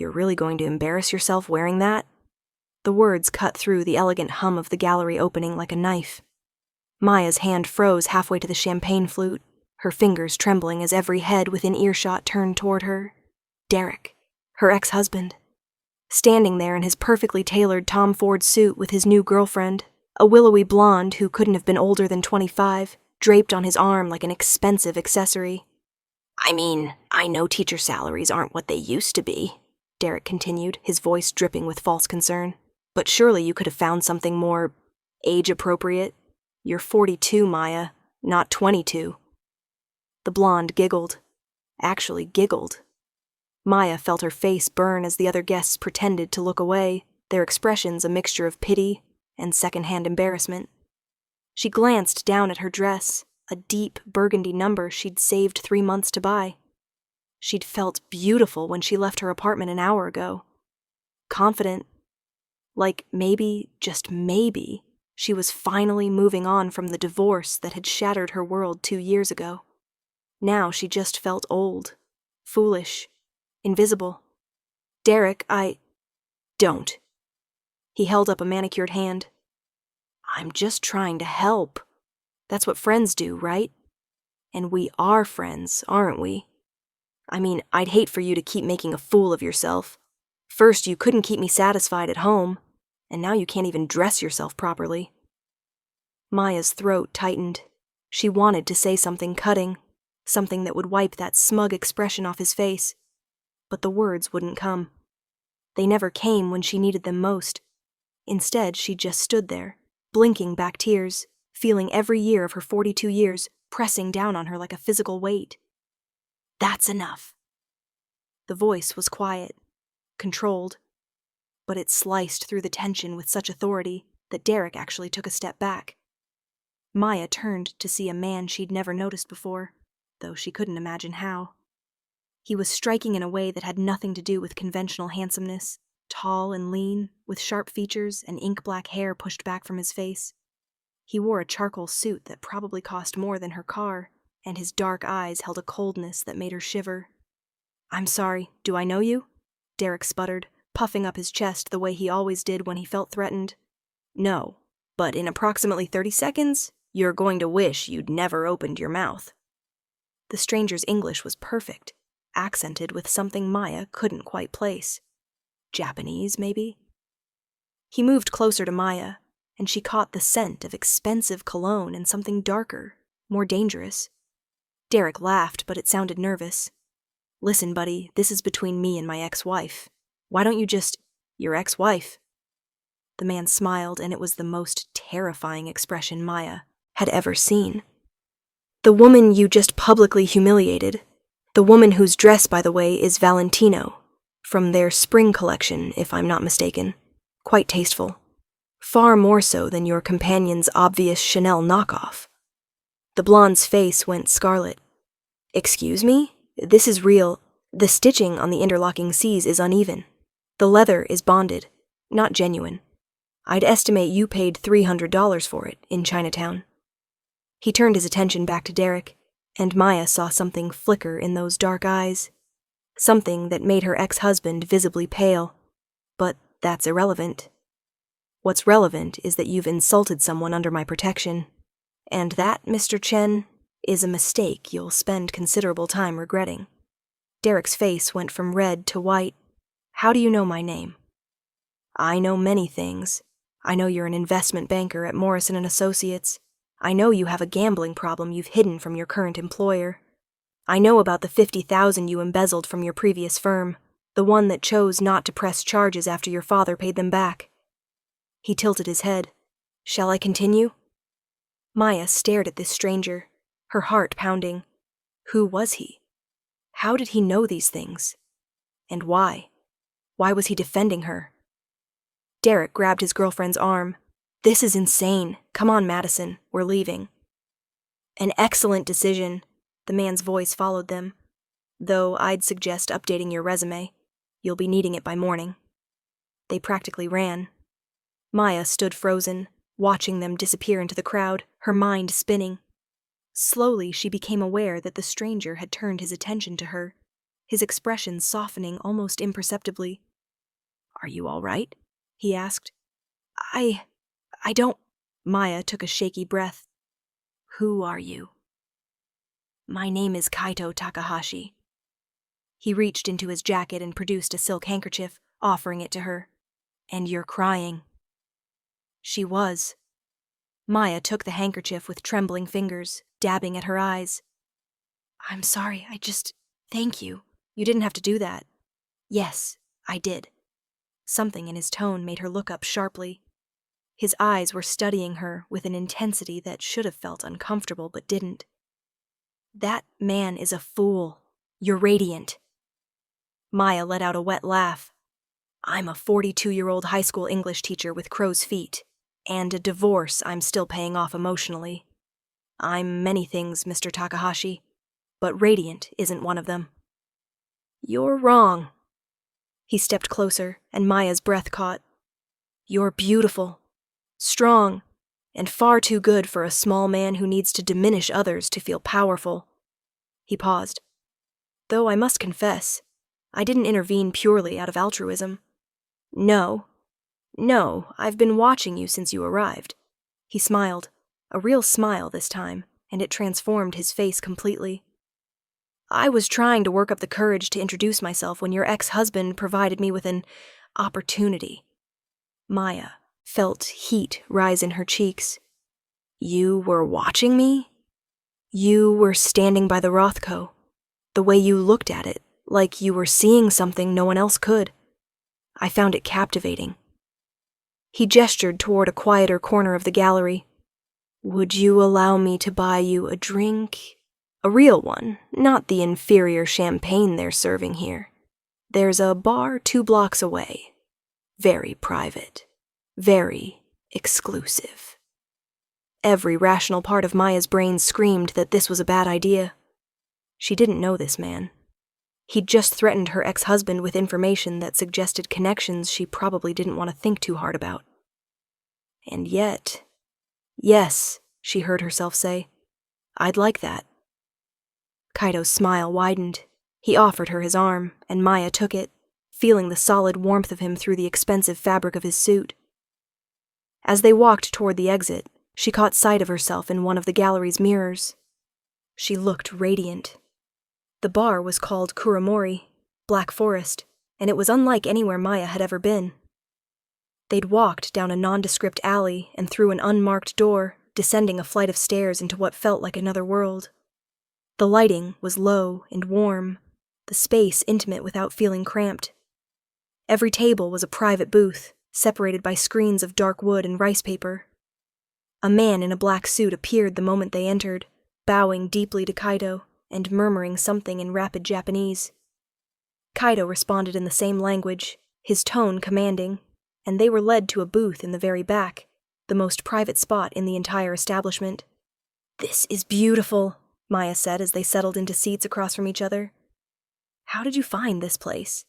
You're really going to embarrass yourself wearing that? The words cut through the elegant hum of the gallery opening like a knife. Maya's hand froze halfway to the champagne flute, her fingers trembling as every head within earshot turned toward her. Derek, her ex-husband. Standing there in his perfectly tailored Tom Ford suit with his new girlfriend, a willowy blonde who couldn't have been older than 25, draped on his arm like an expensive accessory. I mean, I know teacher salaries aren't what they used to be, Derek continued, his voice dripping with false concern. But surely you could have found something more age-appropriate. You're 42, Maya, not 22. The blonde giggled. Actually giggled. Maya felt her face burn as the other guests pretended to look away, their expressions a mixture of pity and second-hand embarrassment. She glanced down at her dress, a deep burgundy number she'd saved 3 months to buy. She'd felt beautiful when she left her apartment an hour ago. Confident. Like maybe, just maybe, she was finally moving on from the divorce that had shattered her world 2 years ago. Now she just felt old, foolish, invisible. Derek, Don't. He held up a manicured hand. I'm just trying to help. That's what friends do, right? And we are friends, aren't we? I mean, I'd hate for you to keep making a fool of yourself. First, you couldn't keep me satisfied at home, and now you can't even dress yourself properly. Maya's throat tightened. She wanted to say something cutting, something that would wipe that smug expression off his face, but the words wouldn't come. They never came when she needed them most. Instead, she just stood there, blinking back tears, feeling every year of her 42 years pressing down on her like a physical weight. That's enough. The voice was quiet, controlled, but it sliced through the tension with such authority that Derek actually took a step back. Maya turned to see a man she'd never noticed before, though she couldn't imagine how. He was striking in a way that had nothing to do with conventional handsomeness, tall and lean, with sharp features and ink-black hair pushed back from his face. He wore a charcoal suit that probably cost more than her car, and his dark eyes held a coldness that made her shiver. I'm sorry, do I know you? Derek sputtered, puffing up his chest the way he always did when he felt threatened. No, but in approximately 30 seconds, you're going to wish you'd never opened your mouth. The stranger's English was perfect, accented with something Maya couldn't quite place. Japanese, maybe? He moved closer to Maya, and she caught the scent of expensive cologne and something darker, more dangerous. Derek laughed, but it sounded nervous. Listen, buddy, this is between me and my ex-wife. Why don't you just... Your ex-wife? The man smiled, and it was the most terrifying expression Maya had ever seen. The woman you just publicly humiliated. The woman whose dress, by the way, is Valentino, from their spring collection, if I'm not mistaken. Quite tasteful. Far more so than your companion's obvious Chanel knockoff. The blonde's face went scarlet. Excuse me? This is real. The stitching on the interlocking C's is uneven. The leather is bonded, not genuine. I'd estimate you paid $300 for it in Chinatown. He turned his attention back to Derek, and Maya saw something flicker in those dark eyes. Something that made her ex-husband visibly pale. But that's irrelevant. What's relevant is that you've insulted someone under my protection. And that, Mr. Chen, is a mistake you'll spend considerable time regretting. Derek's face went from red to white. How do you know my name? I know many things. I know you're an investment banker at Morrison & Associates. I know you have a gambling problem you've hidden from your current employer. I know about the $50,000 you embezzled from your previous firm, the one that chose not to press charges after your father paid them back. He tilted his head. Shall I continue? Maya stared at this stranger, her heart pounding. Who was he? How did he know these things? And why? Why was he defending her? Derek grabbed his girlfriend's arm. This is insane. Come on, Madison. We're leaving. An excellent decision. The man's voice followed them. Though I'd suggest updating your resume. You'll be needing it by morning. They practically ran. Maya stood frozen, watching them disappear into the crowd, her mind spinning. Slowly, she became aware that the stranger had turned his attention to her, his expression softening almost imperceptibly. "Are you all right?" he asked. I don't..." Maya took a shaky breath. "Who are you?" "My name is Kaito Takahashi." He reached into his jacket and produced a silk handkerchief, offering it to her. "And you're crying." She was. Maya took the handkerchief with trembling fingers, dabbing at her eyes. "I'm sorry, thank you. You didn't have to do that." "Yes, I did." Something in his tone made her look up sharply. His eyes were studying her with an intensity that should have felt uncomfortable but didn't. "That man is a fool. You're radiant." Maya let out a wet laugh. "I'm a 42-year-old high school English teacher with crow's feet, and a divorce I'm still paying off emotionally. I'm many things, Mr. Takahashi, but radiant isn't one of them." "You're wrong." He stepped closer, and Maya's breath caught. "You're beautiful, strong, and far too good for a small man who needs to diminish others to feel powerful." He paused. "Though I must confess, I didn't intervene purely out of altruism. No, I've been watching you since you arrived." He smiled, a real smile this time, and it transformed his face completely. "I was trying to work up the courage to introduce myself when your ex-husband provided me with an opportunity." Maya felt heat rise in her cheeks. "You were watching me? You were standing by the Rothko. The way you looked at it, like you were seeing something no one else could. I found it captivating." He gestured toward a quieter corner of the gallery. "Would you allow me to buy you a drink? A real one, not the inferior champagne they're serving here. There's a bar 2 blocks away. Very private. Very exclusive." Every rational part of Maya's brain screamed that this was a bad idea. She didn't know this man. He'd just threatened her ex-husband with information that suggested connections she probably didn't want to think too hard about. And yet, "Yes," she heard herself say, "I'd like that." Kaito's smile widened. He offered her his arm, and Maya took it, feeling the solid warmth of him through the expensive fabric of his suit. As they walked toward the exit, she caught sight of herself in one of the gallery's mirrors. She looked radiant. The bar was called Kuramori, Black Forest, and it was unlike anywhere Maya had ever been. They'd walked down a nondescript alley and through an unmarked door, descending a flight of stairs into what felt like another world. The lighting was low and warm, the space intimate without feeling cramped. Every table was a private booth, separated by screens of dark wood and rice paper. A man in a black suit appeared the moment they entered, bowing deeply to Kaito and murmuring something in rapid Japanese. Kaito responded in the same language, his tone commanding, and they were led to a booth in the very back, the most private spot in the entire establishment. "This is beautiful," Maya said as they settled into seats across from each other. "How did you find this place?"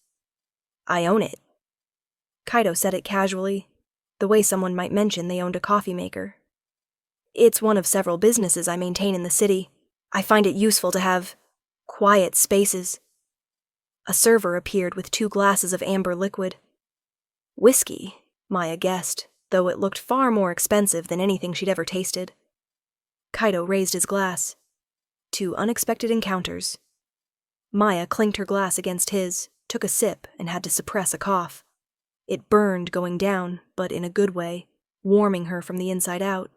"I own it." Kaito said it casually, the way someone might mention they owned a coffee maker. "It's one of several businesses I maintain in the city. I find it useful to have quiet spaces." A server appeared with 2 glasses of amber liquid. Whiskey, Maya guessed, though it looked far more expensive than anything she'd ever tasted. Kaito raised his glass. "To unexpected encounters." Maya clinked her glass against his, took a sip, and had to suppress a cough. It burned going down, but in a good way, warming her from the inside out.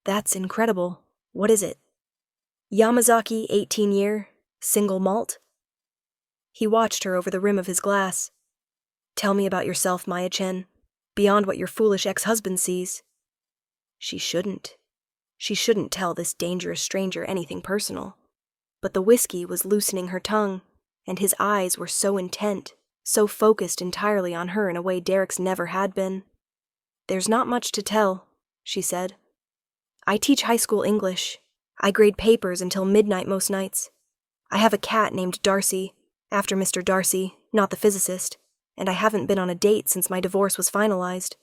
"That's incredible. What is it?" "Yamazaki 18-year, single malt." He watched her over the rim of his glass. "Tell me about yourself, Maya-chen, beyond what your foolish ex-husband sees." She shouldn't. She shouldn't tell this dangerous stranger anything personal. But the whiskey was loosening her tongue, and his eyes were so intent, so focused entirely on her in a way Derek's never had been. "There's not much to tell," she said. "I teach high school English. I grade papers until midnight most nights. I have a cat named Darcy, after Mr. Darcy, not the physicist, and I haven't been on a date since my divorce was finalized.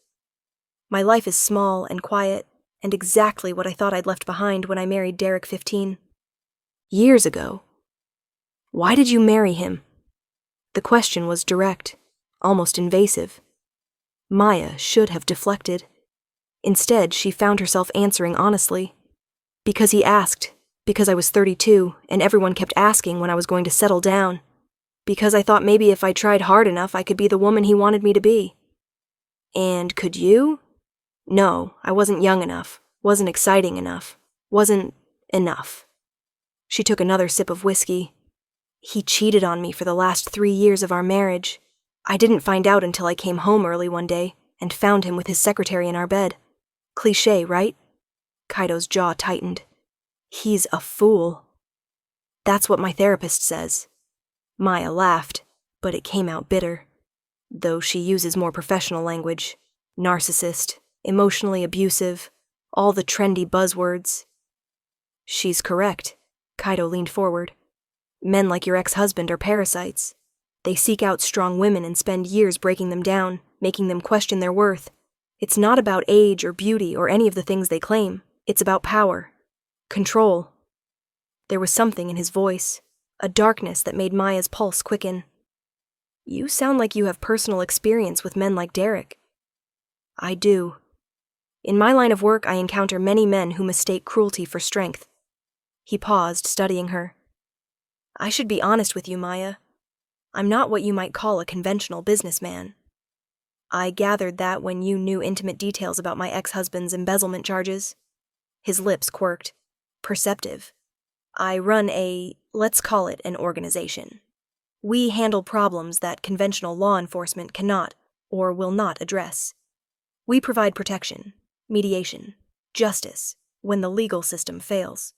My life is small and quiet, and exactly what I thought I'd left behind when I married Derek 15. Years ago." "Why did you marry him?" The question was direct, almost invasive. Maya should have deflected. Instead, she found herself answering honestly. Because he asked, because I was 32, and everyone kept asking when I was going to settle down. Because I thought maybe if I tried hard enough, I could be the woman he wanted me to be. And could you? No, I wasn't young enough, wasn't exciting enough, wasn't enough. She took another sip of whiskey. He cheated on me for the last 3 years of our marriage. I didn't find out until I came home early one day and found him with his secretary in our bed. Cliché, right? Kaido's jaw tightened. He's a fool. That's what my therapist says. Maya laughed, but it came out bitter. Though she uses more professional language. Narcissist, emotionally abusive, all the trendy buzzwords. She's correct. Kaido leaned forward. Men like your ex-husband are parasites. They seek out strong women and spend years breaking them down, making them question their worth. It's not about age or beauty or any of the things they claim. It's about power. Control. There was something in his voice, a darkness that made Maya's pulse quicken. You sound like you have personal experience with men like Derek. I do. In my line of work, I encounter many men who mistake cruelty for strength. He paused, studying her. I should be honest with you, Maya. I'm not what you might call a conventional businessman. I gathered that when you knew intimate details about my ex-husband's embezzlement charges. His lips quirked. Perceptive. I run let's call it an organization. We handle problems that conventional law enforcement cannot or will not address. We provide protection, mediation, justice when the legal system fails.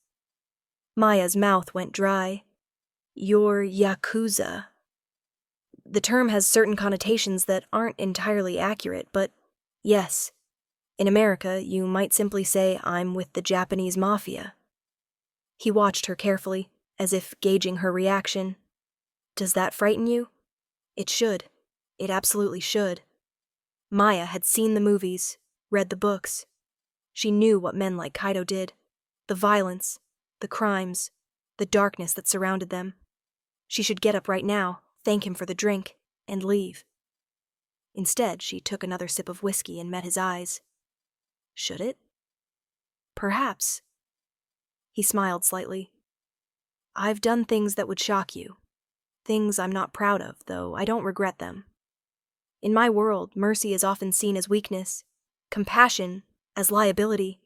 Maya's mouth went dry. You're Yakuza. The term has certain connotations that aren't entirely accurate, but yes. In America, you might simply say I'm with the Japanese Mafia. He watched her carefully, as if gauging her reaction. Does that frighten you? It should. It absolutely should. Maya had seen the movies, read the books. She knew what men like Kaido did. The violence, the crimes, the darkness that surrounded them. She should get up right now, thank him for the drink, and leave. Instead, she took another sip of whiskey and met his eyes. Should it? Perhaps. He smiled slightly. I've done things that would shock you. Things I'm not proud of, though I don't regret them. In my world, mercy is often seen as weakness, compassion as liability.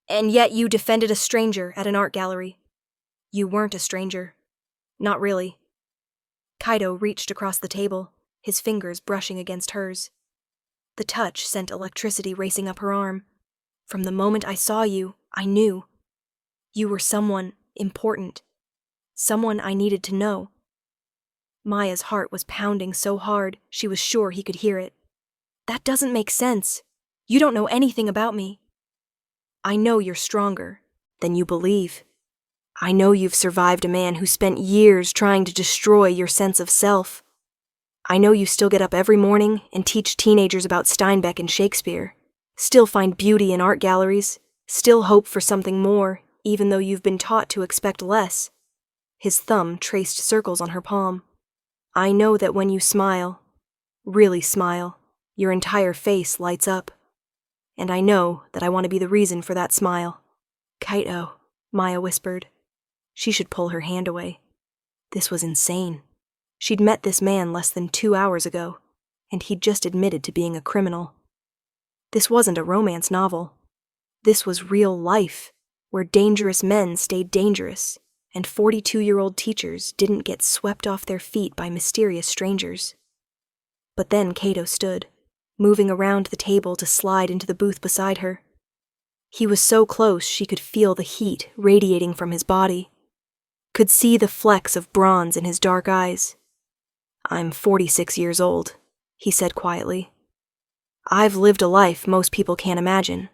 And yet you defended a stranger at an art gallery. You weren't a stranger. Not really. Kaido reached across the table, his fingers brushing against hers. The touch sent electricity racing up her arm. From the moment I saw you, I knew. You were someone important. Someone I needed to know. Maya's heart was pounding so hard, she was sure he could hear it. That doesn't make sense. You don't know anything about me. I know you're stronger than you believe. I know you've survived a man who spent years trying to destroy your sense of self. I know you still get up every morning and teach teenagers about Steinbeck and Shakespeare, still find beauty in art galleries, still hope for something more, even though you've been taught to expect less. His thumb traced circles on her palm. I know that when you smile, really smile, your entire face lights up. And I know that I want to be the reason for that smile. Kaido, Maya whispered. She should pull her hand away. This was insane. She'd met this man less than 2 hours ago, and he'd just admitted to being a criminal. This wasn't a romance novel. This was real life, where dangerous men stayed dangerous, and 42-year-old teachers didn't get swept off their feet by mysterious strangers. But then Kaido stood, moving around the table to slide into the booth beside her. He was so close she could feel the heat radiating from his body, could see the flecks of bronze in his dark eyes. I'm 46 years old, he said quietly. I've lived a life most people can't imagine.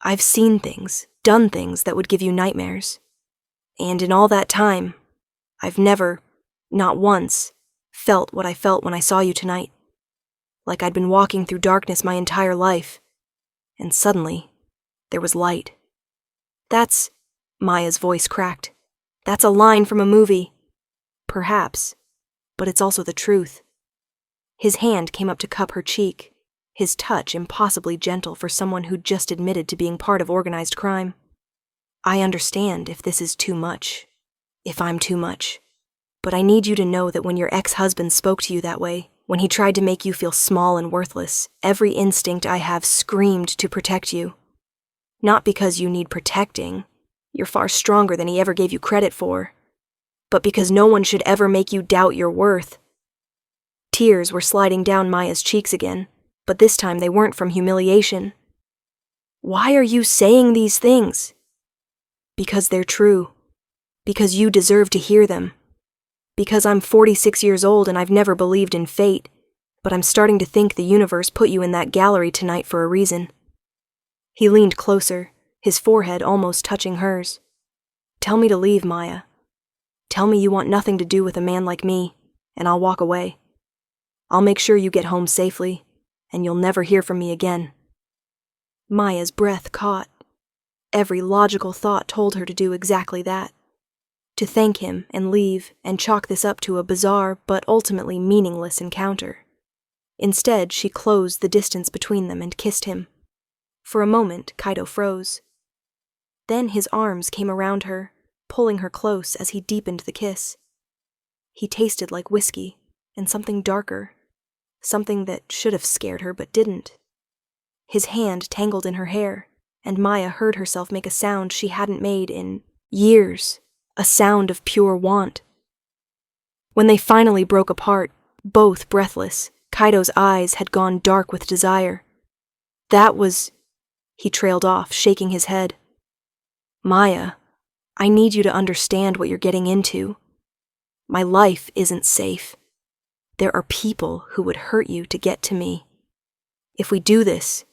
I've seen things, done things that would give you nightmares. And in all that time, I've never, not once, felt what I felt when I saw you tonight. Like I'd been walking through darkness my entire life. And suddenly, there was light. That's, Maya's voice cracked. That's a line from a movie. Perhaps. but it's also the truth. His hand came up to cup her cheek, his touch impossibly gentle for someone who'd just admitted to being part of organized crime. I understand if this is too much, if I'm too much, but I need you to know that when your ex-husband spoke to you that way, when he tried to make you feel small and worthless, every instinct I have screamed to protect you. Not because you need protecting, you're far stronger than he ever gave you credit for, but because no one should ever make you doubt your worth. Tears were sliding down Maya's cheeks again, but this time they weren't from humiliation. Why are you saying these things? Because they're true. Because you deserve to hear them. Because I'm 46 years old and I've never believed in fate, but I'm starting to think the universe put you in that gallery tonight for a reason. He leaned closer, his forehead almost touching hers. Tell me to leave, Maya. Tell me you want nothing to do with a man like me, and I'll walk away. I'll make sure you get home safely, and you'll never hear from me again. Maya's breath caught. Every logical thought told her to do exactly that. To thank him and leave and chalk this up to a bizarre but ultimately meaningless encounter. Instead, she closed the distance between them and kissed him. For a moment, Kaido froze. Then his arms came around her, pulling her close as he deepened the kiss. He tasted like whiskey, and something darker, something that should have scared her but didn't. His hand tangled in her hair, and Maya heard herself make a sound she hadn't made in years, a sound of pure want. When they finally broke apart, both breathless, Kaido's eyes had gone dark with desire. That was... He trailed off, shaking his head. Maya, I need you to understand what you're getting into. My life isn't safe. There are people who would hurt you to get to me. If we do this,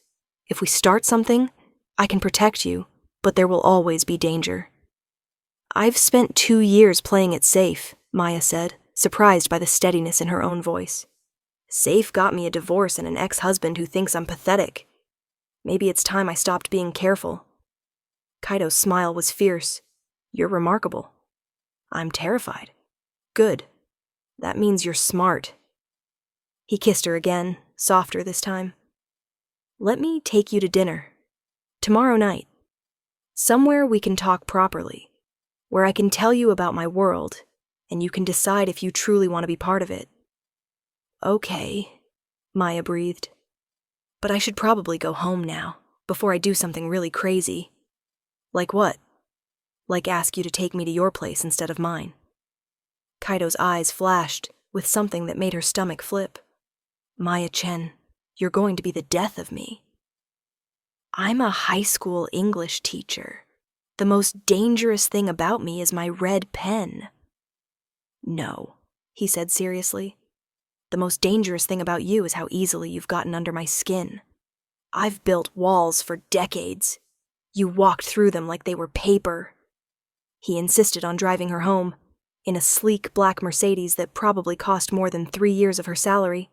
if we start something, I can protect you, but there will always be danger. I've spent 2 years playing it safe, Maya said, surprised by the steadiness in her own voice. Safe got me a divorce and an ex-husband who thinks I'm pathetic. Maybe it's time I stopped being careful. Kaido's smile was fierce. You're remarkable. I'm terrified. Good. That means you're smart. He kissed her again, softer this time. Let me take you to dinner. Tomorrow night. Somewhere we can talk properly. Where I can tell you about my world, and you can decide if you truly want to be part of it. Okay, Maya breathed. But I should probably go home now, before I do something really crazy. Like what? Like ask you to take me to your place instead of mine. Kaido's eyes flashed with something that made her stomach flip. Maya Chen, you're going to be the death of me. I'm a high school English teacher. The most dangerous thing about me is my red pen. No, he said seriously. The most dangerous thing about you is how easily you've gotten under my skin. I've built walls for decades. You walked through them like they were paper. He insisted on driving her home, in a sleek black Mercedes that probably cost more than 3 years of her salary.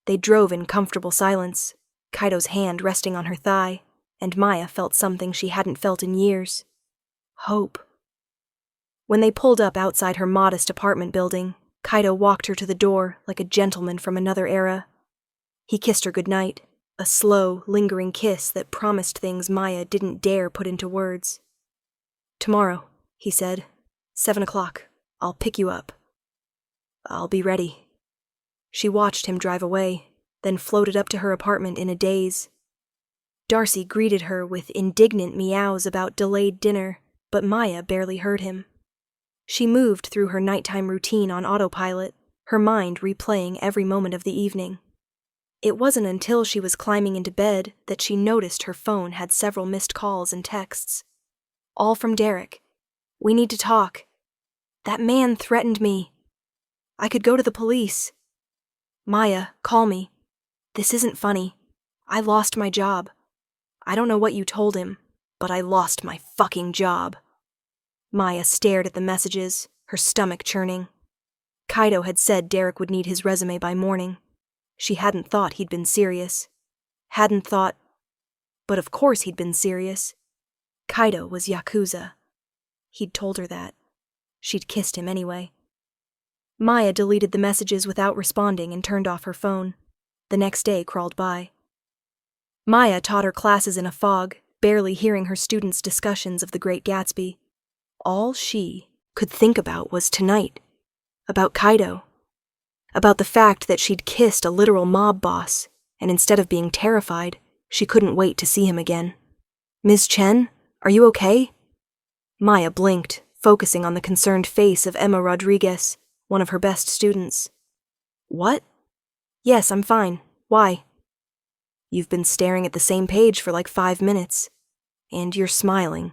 They drove in comfortable silence, Kaido's hand resting on her thigh, and Maya felt something she hadn't felt in years. Hope. When they pulled up outside her modest apartment building, Kaido walked her to the door like a gentleman from another era. He kissed her goodnight, a slow, lingering kiss that promised things Maya didn't dare put into words. Tomorrow, he said, 7 o'clock. I'll pick you up. I'll be ready. She watched him drive away, then floated up to her apartment in a daze. Darcy greeted her with indignant meows about delayed dinner, but Maya barely heard him. She moved through her nighttime routine on autopilot, her mind replaying every moment of the evening. It wasn't until she was climbing into bed that she noticed her phone had several missed calls and texts. All from Derek. We need to talk. That man threatened me. I could go to the police. Maya, call me. This isn't funny. I lost my job. I don't know what you told him, but I lost my fucking job. Maya stared at the messages, her stomach churning. Kaido had said Derek would need his resume by morning. She hadn't thought he'd been serious. But of course he'd been serious. Kaido was Yakuza. He'd told her that. She'd kissed him anyway. Maya deleted the messages without responding and turned off her phone. The next day crawled by. Maya taught her classes in a fog, barely hearing her students' discussions of The Great Gatsby. All she could think about was tonight. About Kaido. About the fact that she'd kissed a literal mob boss, and instead of being terrified, she couldn't wait to see him again. "Ms. Chen, are you okay?" Maya blinked, focusing on the concerned face of Emma Rodriguez, one of her best students. "What?" "Yes, I'm fine. Why?" "You've been staring at the same page for like 5 minutes. And you're smiling."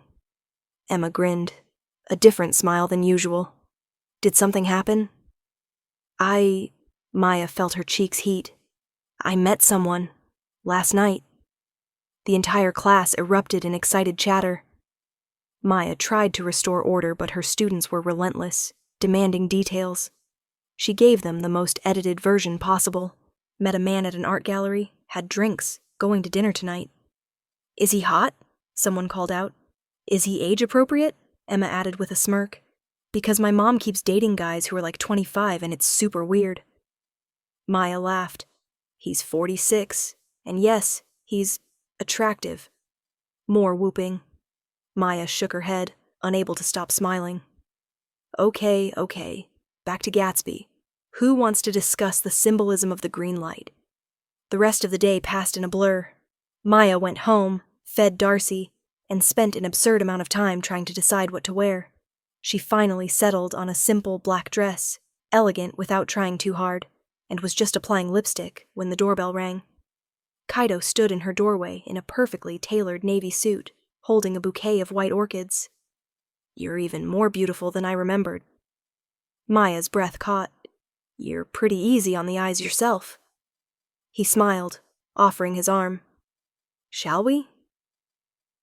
Emma grinned, a different smile than usual. "Did something happen?" Maya felt her cheeks heat. "I met someone. Last night." The entire class erupted in excited chatter. Maya tried to restore order, but her students were relentless, demanding details. She gave them the most edited version possible. Met a man at an art gallery, had drinks, going to dinner tonight. "Is he hot?" someone called out. "Is he age-appropriate?" Emma added with a smirk. "Because my mom keeps dating guys who are like 25 and it's super weird." Maya laughed. "He's 46, and yes, he's attractive." More whooping. Maya shook her head, unable to stop smiling. Okay, back to Gatsby. Who wants to discuss the symbolism of the green light? The rest of the day passed in a blur. Maya went home, fed Darcy, and spent an absurd amount of time trying to decide what to wear. She finally settled on a simple black dress, elegant without trying too hard, and was just applying lipstick when the doorbell rang. Kaido stood in her doorway in a perfectly tailored navy suit, holding a bouquet of white orchids. "You're even more beautiful than I remembered." Maya's breath caught. "You're pretty easy on the eyes yourself." He smiled, offering his arm. "Shall we?"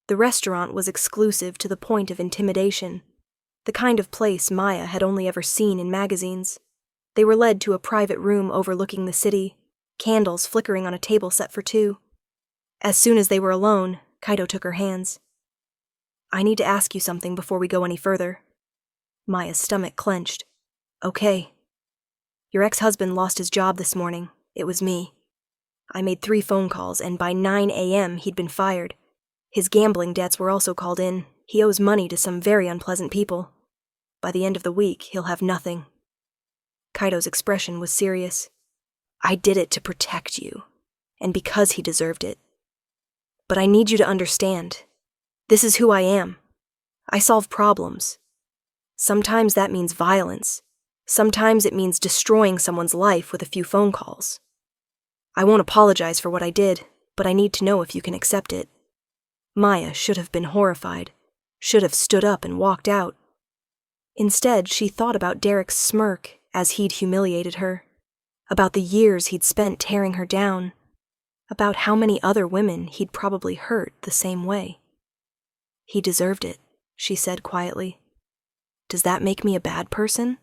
The restaurant was exclusive to the point of intimidation, the kind of place Maya had only ever seen in magazines. They were led to a private room overlooking the city, candles flickering on a table set for 2. As soon as they were alone, Kaido took her hands. "I need to ask you something before we go any further." Maya's stomach clenched. "Okay." "Your ex-husband lost his job this morning. It was me. I made 3 phone calls, and by 9 a.m. he'd been fired. His gambling debts were also called in. He owes money to some very unpleasant people. By the end of the week, he'll have nothing." Kaido's expression was serious. "I did it to protect you, and because he deserved it. But I need you to understand. This is who I am. I solve problems. Sometimes that means violence. Sometimes it means destroying someone's life with a few phone calls. I won't apologize for what I did, but I need to know if you can accept it." Maya should have been horrified, should have stood up and walked out. Instead, she thought about Derek's smirk as he'd humiliated her, about the years he'd spent tearing her down, about how many other women he'd probably hurt the same way. "He deserved it," she said quietly. "Does that make me a bad person?"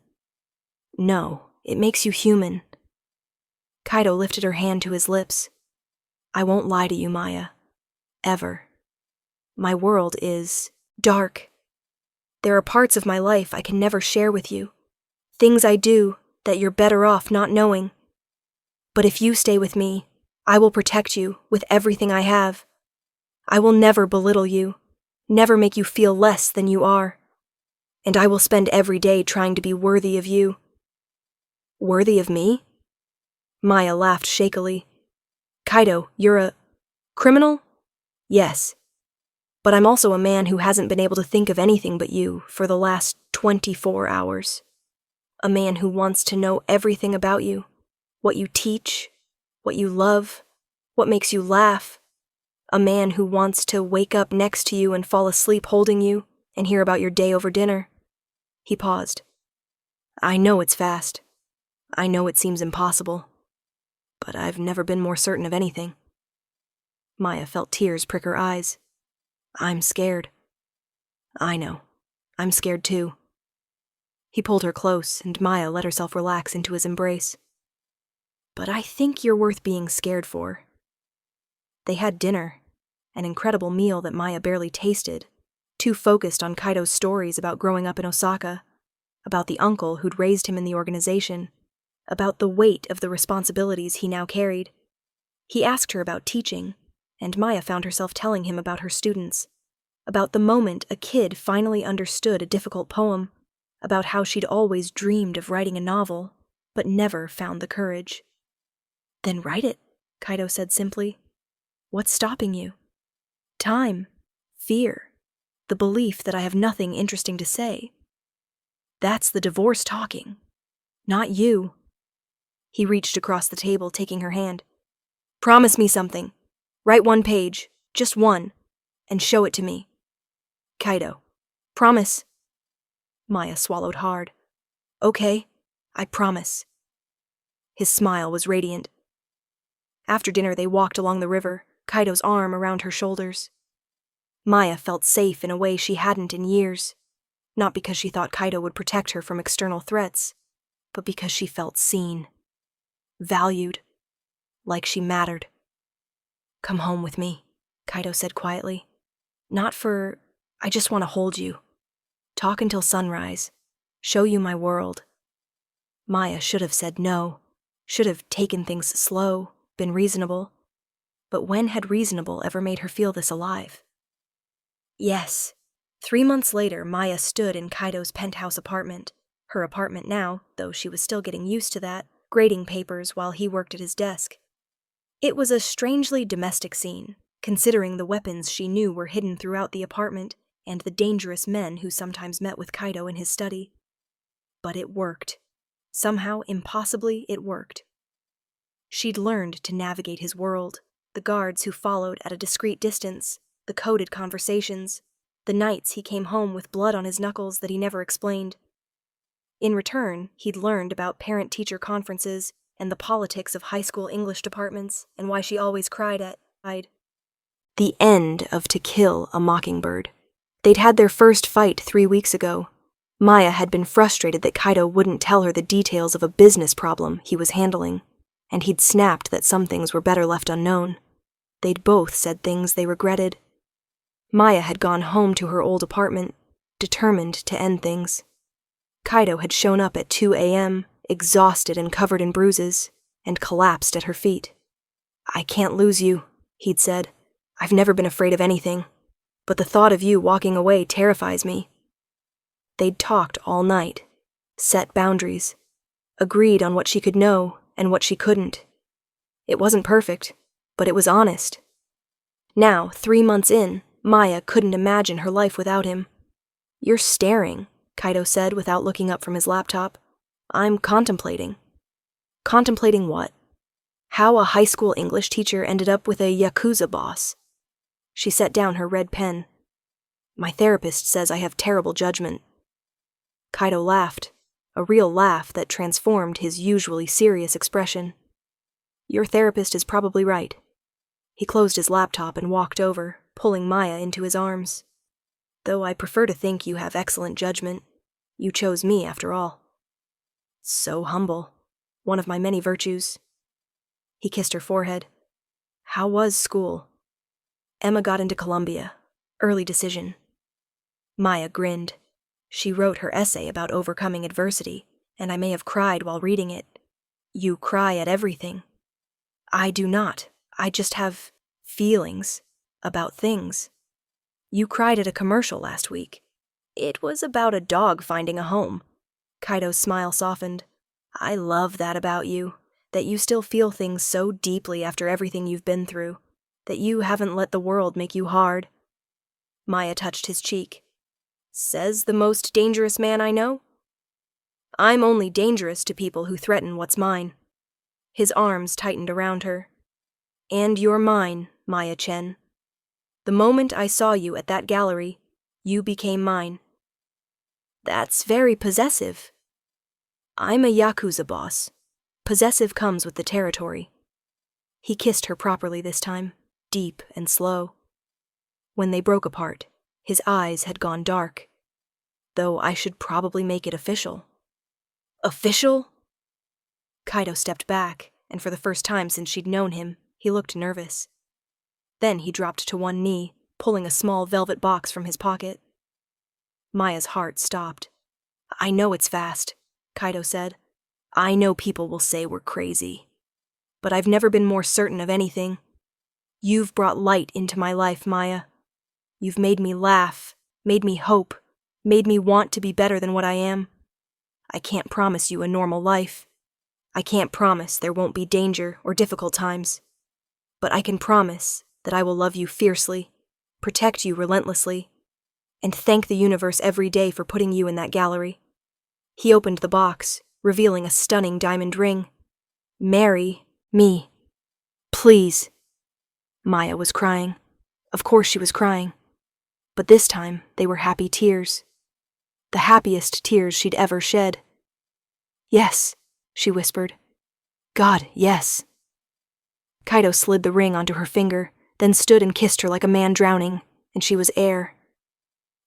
"No, it makes you human." Kaido lifted her hand to his lips. "I won't lie to you, Maya. Ever. My world is dark. There are parts of my life I can never share with you. Things I do that you're better off not knowing. But if you stay with me, I will protect you with everything I have. I will never belittle you, never make you feel less than you are. And I will spend every day trying to be worthy of you." "Worthy of me?" Maya laughed shakily. "Kaido, you're a criminal?" "Yes. But I'm also a man who hasn't been able to think of anything but you for the last 24 hours. A man who wants to know everything about you, what you teach, what you love, what makes you laugh. A man who wants to wake up next to you and fall asleep holding you and hear about your day over dinner." He paused. "I know it's fast. I know it seems impossible. But I've never been more certain of anything." Maya felt tears prick her eyes. "I'm scared." "I know. I'm scared too." He pulled her close, and Maya let herself relax into his embrace. "But I think you're worth being scared for." They had dinner, an incredible meal that Maya barely tasted, too focused on Kaido's stories about growing up in Osaka. about the uncle who'd raised him in the organization, about the weight of the responsibilities he now carried. He asked her about teaching, and Maya found herself telling him about her students, about the moment a kid finally understood a difficult poem, about how she'd always dreamed of writing a novel, but never found the courage. "Then write it," Kaido said simply. "What's stopping you?" "Time. Fear. The belief that I have nothing interesting to say." "That's the divorce talking. Not you." He reached across the table, taking her hand. "Promise me something. Write 1 page, just 1, and show it to me. Kaido. Promise." Maya swallowed hard. "Okay, I promise." His smile was radiant. After dinner, they walked along the river, Kaido's arm around her shoulders. Maya felt safe in a way she hadn't in years, not because she thought Kaido would protect her from external threats, but because she felt seen, valued, like she mattered. "Come home with me," Kaido said quietly. I just want to hold you. Talk until sunrise. Show you my world." Maya should have said no, should have taken things slow, been reasonable. But when had reasonable ever made her feel this alive? Yes. 3 months later, Maya stood in Kaido's penthouse apartment, her apartment now, though she was still getting used to that, grading papers while he worked at his desk. It was a strangely domestic scene, considering the weapons she knew were hidden throughout the apartment and the dangerous men who sometimes met with Kaido in his study. But it worked. Somehow, impossibly, it worked. She'd learned to navigate his world, the guards who followed at a discreet distance, the coded conversations, the nights he came home with blood on his knuckles that he never explained. In return, he'd learned about parent-teacher conferences and the politics of high school English departments and why she always cried at the end of To Kill a Mockingbird. They'd had their first fight 3 weeks ago. Maya had been frustrated that Kaido wouldn't tell her the details of a business problem he was handling, and he'd snapped that some things were better left unknown. They'd both said things they regretted. Maya had gone home to her old apartment, determined to end things. Kaido had shown up at 2 a.m., exhausted and covered in bruises, and collapsed at her feet. "I can't lose you," he'd said. "I've never been afraid of anything, but the thought of you walking away terrifies me." They'd talked all night, set boundaries, agreed on what she could know and what she couldn't. It wasn't perfect, but it was honest. Now, 3 months in, Maya couldn't imagine her life without him. "You're staring," Kaido said without looking up from his laptop. "I'm contemplating." "Contemplating what?" "How a high school English teacher ended up with a Yakuza boss." She set down her red pen. "My therapist says I have terrible judgment." Kaido laughed, a real laugh that transformed his usually serious expression. "Your therapist is probably right." He closed his laptop and walked over, pulling Maya into his arms. "Though I prefer to think you have excellent judgment. You chose me, after all." "So humble. One of my many virtues." He kissed her forehead. "How was school?" "Emma got into Columbia. Early decision." Maya grinned. She wrote her essay about overcoming adversity, and I may have cried while reading it. "You cry at everything." "I do not. I just have feelings about things." "You cried at a commercial last week." "It was about a dog finding a home." Kaido's smile softened. "I love that about you, that you still feel things so deeply after everything you've been through, that you haven't let the world make you hard." Maya touched his cheek. "Says the most dangerous man I know." "I'm only dangerous to people who threaten what's mine." His arms tightened around her. "And you're mine, Maya Chen. The moment I saw you at that gallery, you became mine." "That's very possessive." "I'm a Yakuza boss. Possessive comes with the territory." He kissed her properly this time, deep and slow. When they broke apart, his eyes had gone dark. "Though I should probably make it official." "Official?" Kaido stepped back, and for the first time since she'd known him, he looked nervous. Then he dropped to one knee, pulling a small velvet box from his pocket. Maya's heart stopped. I know it's fast, Kaido said. I know people will say we're crazy. But I've never been more certain of anything. You've brought light into my life, Maya. You've made me laugh, made me hope, made me want to be better than what I am. I can't promise you a normal life. I can't promise there won't be danger or difficult times. But I can promise that I will love you fiercely, protect you relentlessly, and thank the universe every day for putting you in that gallery. He opened the box, revealing a stunning diamond ring. Marry me. Please. Maya was crying. Of course she was crying. But this time they were happy tears. The happiest tears she'd ever shed. Yes, she whispered. God, yes. Kaido slid the ring onto her finger, then stood and kissed her like a man drowning, and she was air.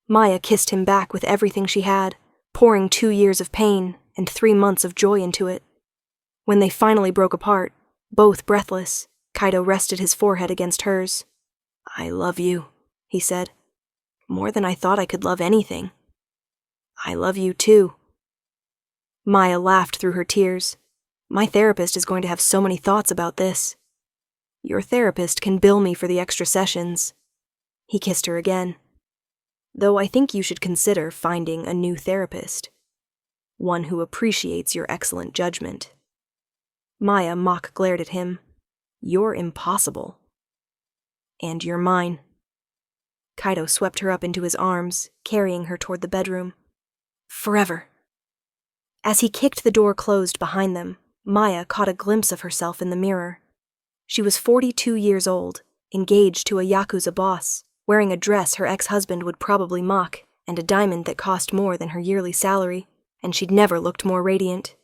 Maya kissed him back with everything she had, pouring 2 years of pain and 3 months of joy into it. When they finally broke apart, both breathless, Kaido rested his forehead against hers. I love you, he said. More than I thought I could love anything. I love you too. Maya laughed through her tears. My therapist is going to have so many thoughts about this. Your therapist can bill me for the extra sessions. He kissed her again. Though I think you should consider finding a new therapist. One who appreciates your excellent judgment. Maya mock glared at him. You're impossible. And you're mine. Kaido swept her up into his arms, carrying her toward the bedroom. Forever. As he kicked the door closed behind them, Maya caught a glimpse of herself in the mirror. She was 42 years old, engaged to a Yakuza boss, wearing a dress her ex-husband would probably mock, and a diamond that cost more than her yearly salary, and she'd never looked more radiant.